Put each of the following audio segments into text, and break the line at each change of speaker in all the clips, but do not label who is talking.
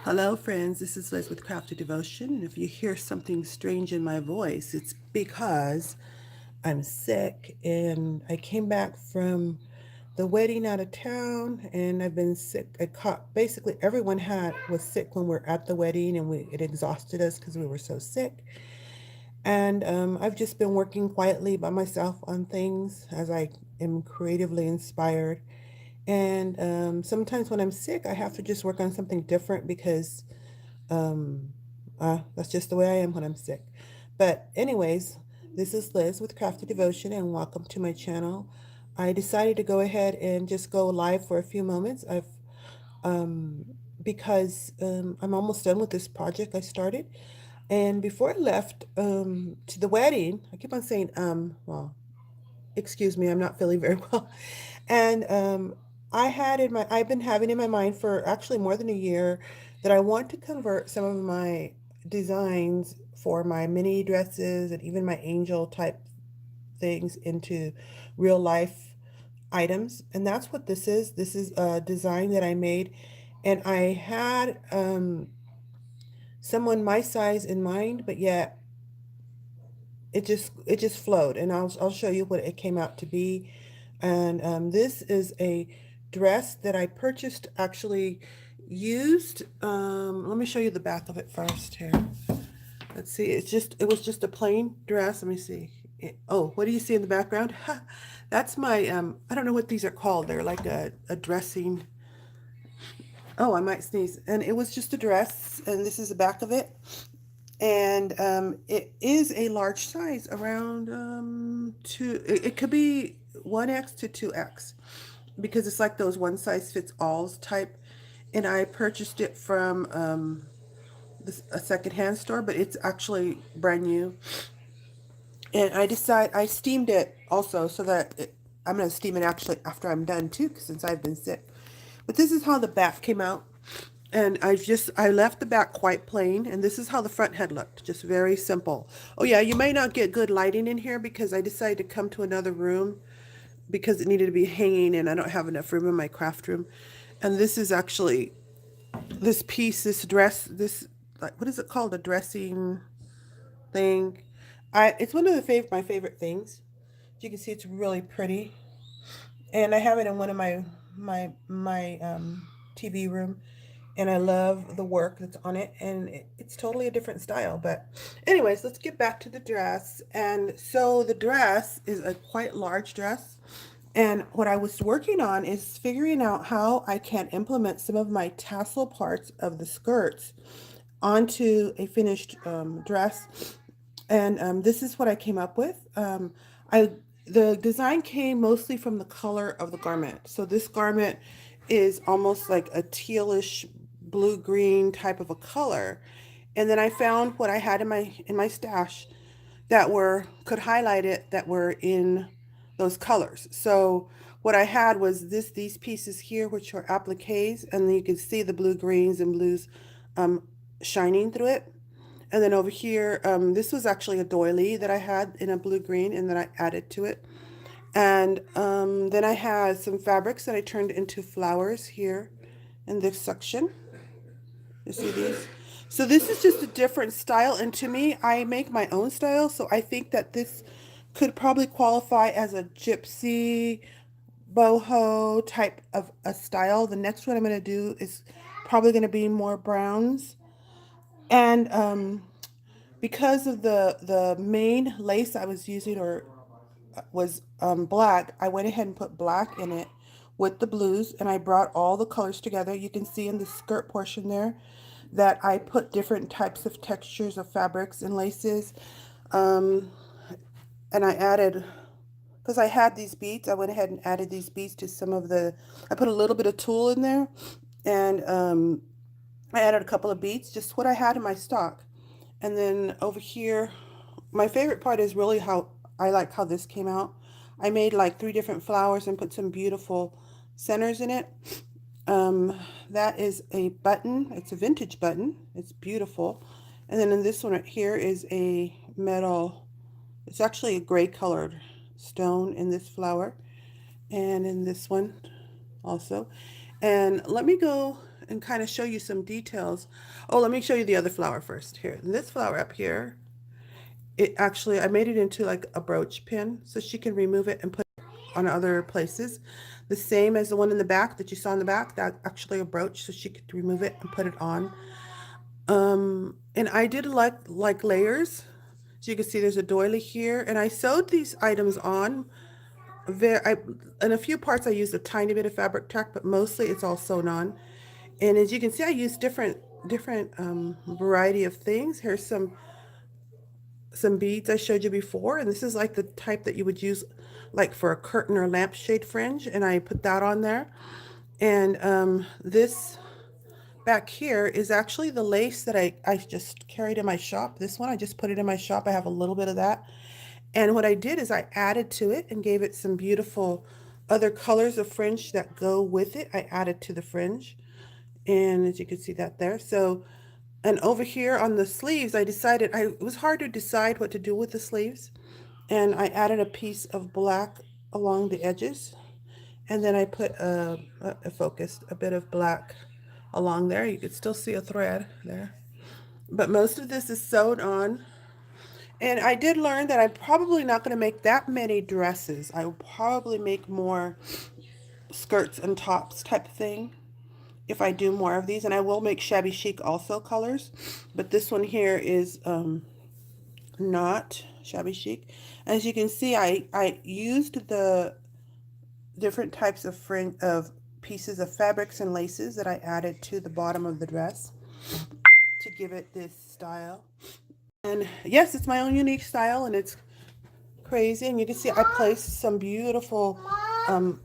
Hello, friends. This is Liz with Crafty Devotion. And if you hear something strange in my voice, it's because I'm sick and I came back from the wedding out of town and I've been sick. I caught basically everyone had was sick when we are at the wedding and it exhausted us because we were so sick. And I've just been working quietly by myself on things as I am creatively inspired. And sometimes when I'm sick, I have to just work on something different because um, that's just the way I am when I'm sick. But, anyways, this is Liz with Crafty Devotion, and welcome to my channel. I decided to go ahead and just go live for a few moments. Um, because I'm almost done with this project I started. And before I left to the wedding, I keep on saying, well, excuse me, I'm not feeling very well. And I've been having in my mind for actually more than a year that I want to convert some of my designs for my mini dresses and even my angel type things into real life items. And that's what this is. This is a design that I made. And I had someone my size in mind, but yet it just flowed. And I'll show you what it came out to be. And this is a dress that I purchased, actually used. Let me show you the back of it first here. Let's see. It was just a plain dress. Let me see. Oh, what do you see in the background? That's my, I don't know what these are called. They're like a dressing. Oh, I might sneeze. And it was just a dress, and this is the back of it. And it is a large size, around it could be 1X to 2X, because it's like those one size fits alls type. And I purchased it from a secondhand store, but it's actually brand new. And I steamed it also, so that I'm going to steam it actually after I'm done too, since I've been sick. But this is how the back came out. And I left the back quite plain, and this is how the front head looked, just very simple. Oh yeah, you may not get good lighting in here because I decided to come to another room because it needed to be hanging, and I don't have enough room in my craft room. And this is actually this piece, this dress, this, like, what is it called? A dressing thing. It's one of my favorite things. As you can see, it's really pretty, and I have it in one of my TV room, and I love the work that's on it, and it's totally a different style. But anyways, let's get back to the dress. And so the dress is a quite large dress, and what I was working on is figuring out how I can implement some of my tassel parts of the skirts onto a finished dress. And this is what I came up with. I The design came mostly from the color of the garment. So this garment is almost like a tealish blue green type of a color. And then I found what I had in my stash that were could highlight it, that were in those colors. So what I had was these pieces here, which are appliques, and then you can see the blue greens and blues um, shining through it. And then over here, this was actually a doily that I had in a blue green, and then I added to it. And then I had some fabrics that I turned into flowers here in this section. You see these? So this is just a different style, and to me, I make my own style, so I think that this could probably qualify as a gypsy boho type of a style. The next one I'm going to do is probably going to be more browns. And because of the main lace I was using, or was black, I went ahead and put black in it with the blues, and I brought all the colors together. You can see in the skirt portion there that I put different types of textures of fabrics and laces. Um, and I added, because I had these beads, I went ahead and added these beads to some of I put a little bit of tulle in there, and I added a couple of beads, just what I had in my stock. And then over here, my favorite part is really how I like how this came out. I made like 3 different flowers and put some beautiful centers in it. That is a button. It's a vintage button. It's beautiful. And then in this one right here is a metal, it's actually a gray colored stone in this flower. And in this one also. And let me go and kind of show you some details. Oh, let me show you the other flower first. Here, and this flower up here, it actually, I made it into like a brooch pin so she can remove it and put it on other places. The same as the one in the back that you saw in the back, that actually a brooch so she could remove it and put it on. And I did like layers. So you can see there's a doily here, and I sewed these items on. In a few parts I used a tiny bit of fabric tack, but mostly it's all sewn on. And as you can see, I used different variety of things. Here's some beads I showed you before, and this is like the type that you would use like for a curtain or lampshade fringe, and I put that on there. And this back here is actually the lace that I just carried in my shop. This one, I just put it in my shop. I have a little bit of that. And what I did is I added to it and gave it some beautiful other colors of fringe that go with it. I added to the fringe. And as you can see that there. So, and over here on the sleeves, it was hard to decide what to do with the sleeves. And I added a piece of black along the edges. And then I put a bit of black along there. You could still see a thread there. But most of this is sewed on. And I did learn that I'm probably not going to make that many dresses. I will probably make more skirts and tops type of thing if I do more of these. And I will make shabby chic also colors. But this one here is not shabby chic. As you can see, I used the different types of pieces of fabrics and laces that I added to the bottom of the dress to give it this style. And yes, it's my own unique style, and it's crazy. And you can see I placed some beautiful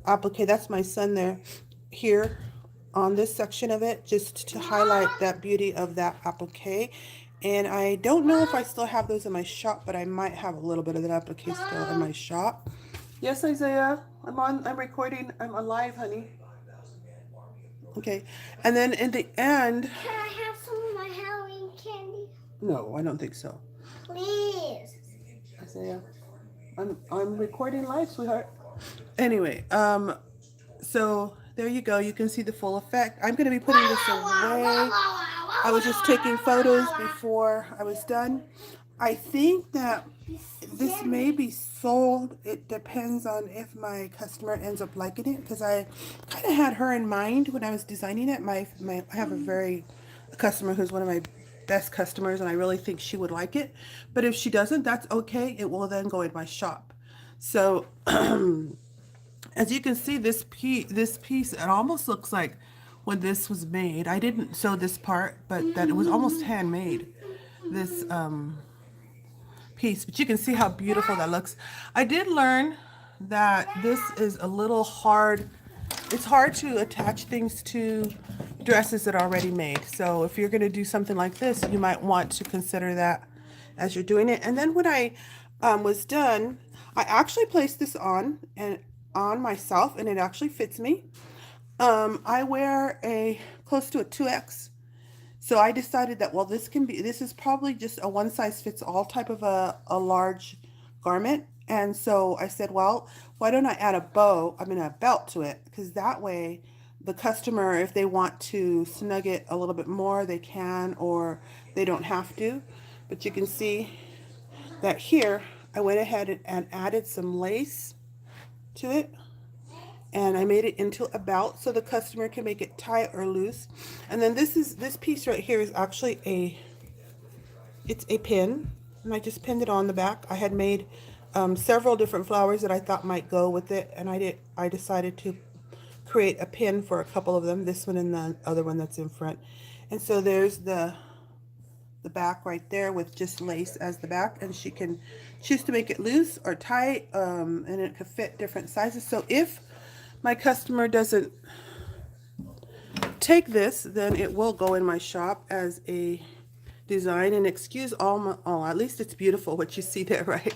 applique. That's my son there, here on this section of it, just to highlight that beauty of that applique. And I don't know if I still have those in my shop, but I might have a little bit of that applique still in my shop. Yes, Isaiah, I'm recording, I'm alive, honey. Okay, and then in the end...
Can I have some of my Halloween candy?
No, I don't think so.
Please.
Isaiah, I'm recording live, sweetheart. Anyway, so there you go. You can see the full effect. I'm going to be putting this away. I was just taking photos before I was done. I think that this may be sold. It depends on if my customer ends up liking it, because I kind of had her in mind when I was designing it. I have a customer who's one of my best customers, and I really think she would like it. But if she doesn't, that's okay. It will then go in my shop. So as you can see, this piece, it almost looks like when this was made. I didn't sew this part, but that it was almost handmade. This piece, but you can see how beautiful that looks. I did learn that this is a little hard. It's hard to attach things to dresses that are already made. So if you're going to do something like this, you might want to consider that as you're doing it. And then when I was done, I actually placed this on myself, and it actually fits me. I wear close to a 2X. So I decided that, well, this is probably just a one size fits all type of a large garment. And so I said, well, why don't I add a belt to it? Because that way the customer, if they want to snug it a little bit more, they can, or they don't have to. But you can see that here I went ahead and added some lace to it. And I made it into a belt so the customer can make it tight or loose. And then this piece right here is actually it's a pin, and I just pinned it on the back. I had made several different flowers that I thought might go with it, and I decided to create a pin for a couple of them, this one and the other one that's in front. And so there's the back right there with just lace as the back, and she can choose to make it loose or tight, and it could fit different sizes. So if my customer doesn't take this, then it will go in my shop as a design. And excuse at least it's beautiful what you see there, right?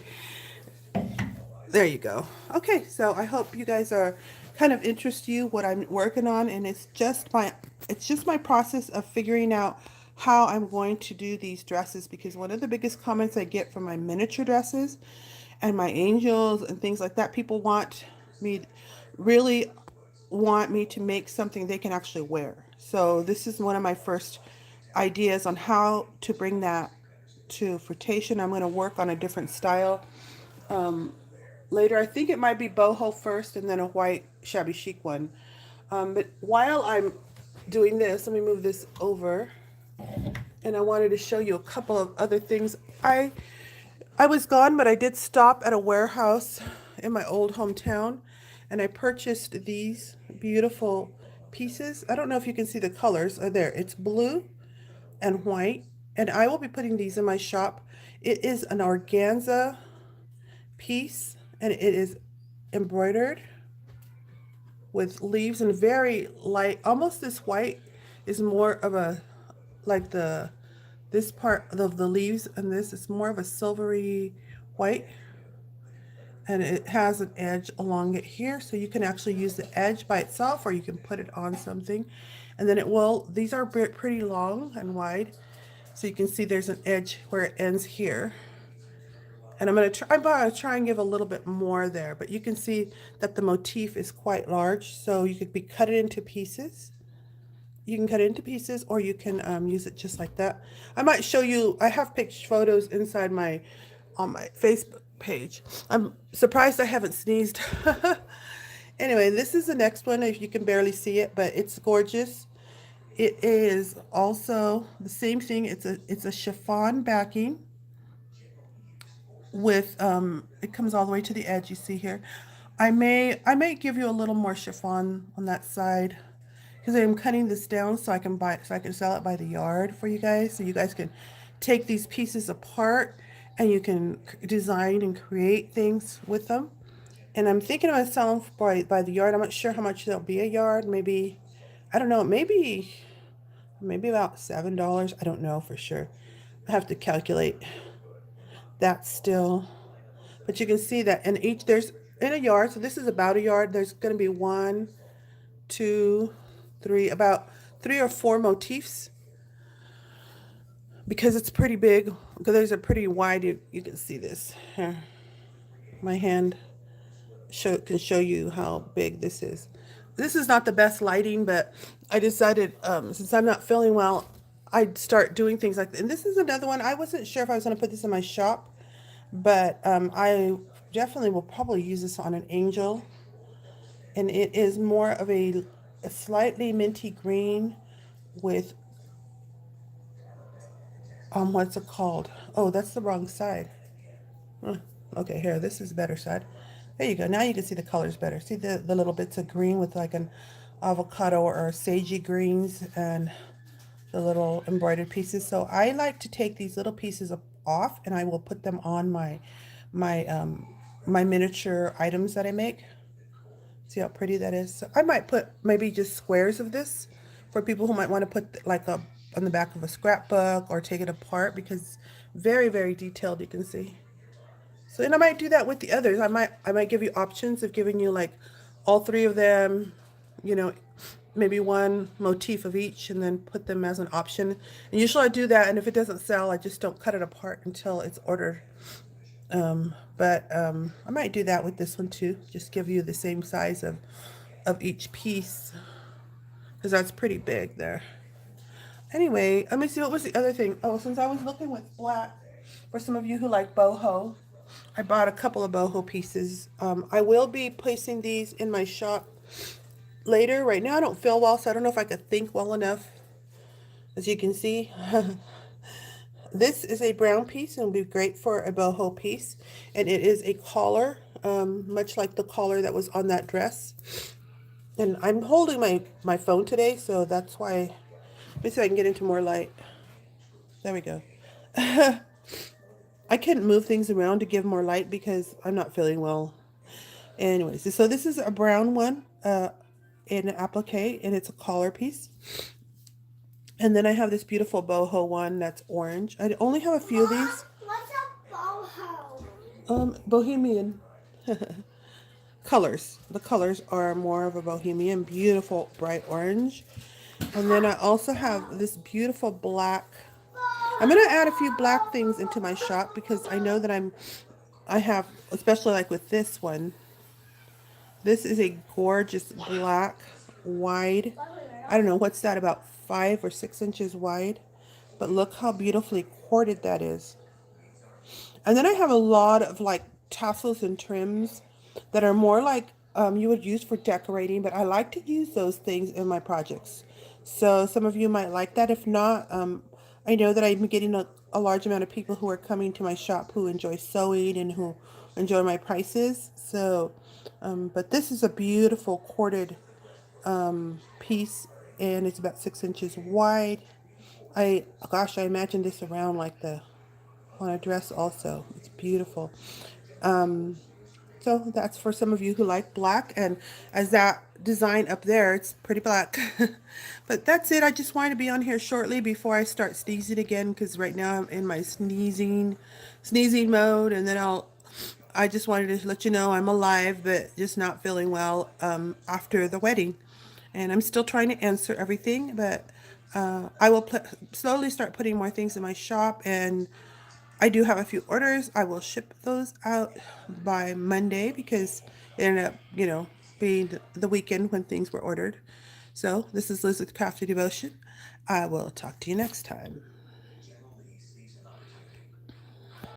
There you go. Okay, so I hope you guys are kind of interest you what I'm working on, and it's just my process of figuring out how I'm going to do these dresses, because one of the biggest comments I get from my miniature dresses and my angels and things like that, people really want me to make something they can actually wear. So this is one of my first ideas on how to bring that to fruition. I'm going to work on a different style later. I think it might be boho first and then a white shabby chic one. But while I'm doing this, let me move this over. And I wanted to show you a couple of other things. I was gone, but I did stop at a warehouse in my old hometown, and I purchased these beautiful pieces. I don't know if you can see the colors. There, it's blue and white, and I will be putting these in my shop. It is an organza piece, and it is embroidered with leaves and very light, almost this white is more of a, like this part of the leaves, and this is more of a silvery white, and it has an edge along it here, so you can actually use the edge by itself or you can put it on something, and then it will, these are pretty long and wide, so you can see there's an edge where it ends here. And I'm going to try and give a little bit more there, but you can see that the motif is quite large, so you could cut it into pieces. You can cut it into pieces, or you can use it just like that. I might show you, I have picture photos inside on my Facebook page. I'm surprised I haven't sneezed. Anyway, this is the next one, if you can barely see it, but it's gorgeous. It is also the same thing. It's a chiffon backing with it comes all the way to the edge, you see here. I may give you a little more chiffon on that side because I'm cutting this down so I can sell it by the yard for you guys, so you guys can take these pieces apart and you can design and create things with them. And I'm thinking about selling by the yard. I'm not sure how much there'll be a yard. Maybe, I don't know, maybe about $7. I don't know for sure. I have to calculate that still. But you can see that there's in a yard, so this is about a yard, there's going to be 1, 2, 3, about 3 or 4 motifs, because it's pretty big, because there's a pretty wide, you can see this here. My hand can show you how big this is. This is not the best lighting, but I decided since I'm not feeling well, I'd start doing things like this. And this is another one. I wasn't sure if I was going to put this in my shop, but I definitely will probably use this on an angel. And it is more of a slightly minty green with, what's it called? Oh, that's the wrong side. Okay, here, this is the better side. There you go. Now you can see the colors better. See the little bits of green with like an avocado or sagey greens and the little embroidered pieces. So I like to take these little pieces off, and I will put them on my miniature items that I make. See how pretty that is? So I might put maybe just squares of this for people who might want to put like on the back of a scrapbook or take it apart, because very, very detailed, you can see. So, and I might do that with the others. I might give you options of giving you like all 3 of them, you know, maybe 1 motif of each, and then put them as an option. And usually I do that, and if it doesn't sell, I just don't cut it apart until it's ordered. I might do that with this one too. Just give you the same size of each piece, because that's pretty big there. Anyway, let me see, what was the other thing? Oh, since I was looking with black, for some of you who like boho, I bought a couple of boho pieces. I will be placing these in my shop later. Right now I don't feel well, so I don't know if I could think well enough. As you can see, this is a brown piece and will be great for a boho piece. And it is a collar, much like the collar that was on that dress. And I'm holding my phone today, so that's why. Let me see if I can get into more light. There we go. I can't move things around to give more light because I'm not feeling well. Anyways, so this is a brown one in an applique, and it's a collar piece. And then I have this beautiful boho one that's orange. I only have a few of these.
What's a boho?
Bohemian. Colors. The colors are more of a bohemian, beautiful bright orange. And then I also have this beautiful black. I'm going to add a few black things into my shop, because I know that I have, especially like with this one. This is a gorgeous black, wide. I don't know, what's that, about 5 or 6 inches wide? But look how beautifully corded that is. And then I have a lot of like tassels and trims that are more like you would use for decorating, but I like to use those things in my projects. So some of you might like that. If not, I know that I'm getting a large amount of people who are coming to my shop who enjoy sewing and who enjoy my prices. So, but this is a beautiful corded piece, and it's about 6 inches wide. Gosh, I imagine this around like the on a dress also. It's beautiful. Um, so that's for some of you who like black, and as that design up there, it's pretty black. But that's it. I just wanted to be on here shortly before I start sneezing again, because right now I'm in my sneezing mode, and then I just wanted to let you know I'm alive, but just not feeling well after the wedding. And I'm still trying to answer everything, but I will slowly start putting more things in my shop, and I do have a few orders. I will ship those out by Monday because it ended up, being the weekend when things were ordered. So this is Liz's Crafty Devotion. I will talk to you next time.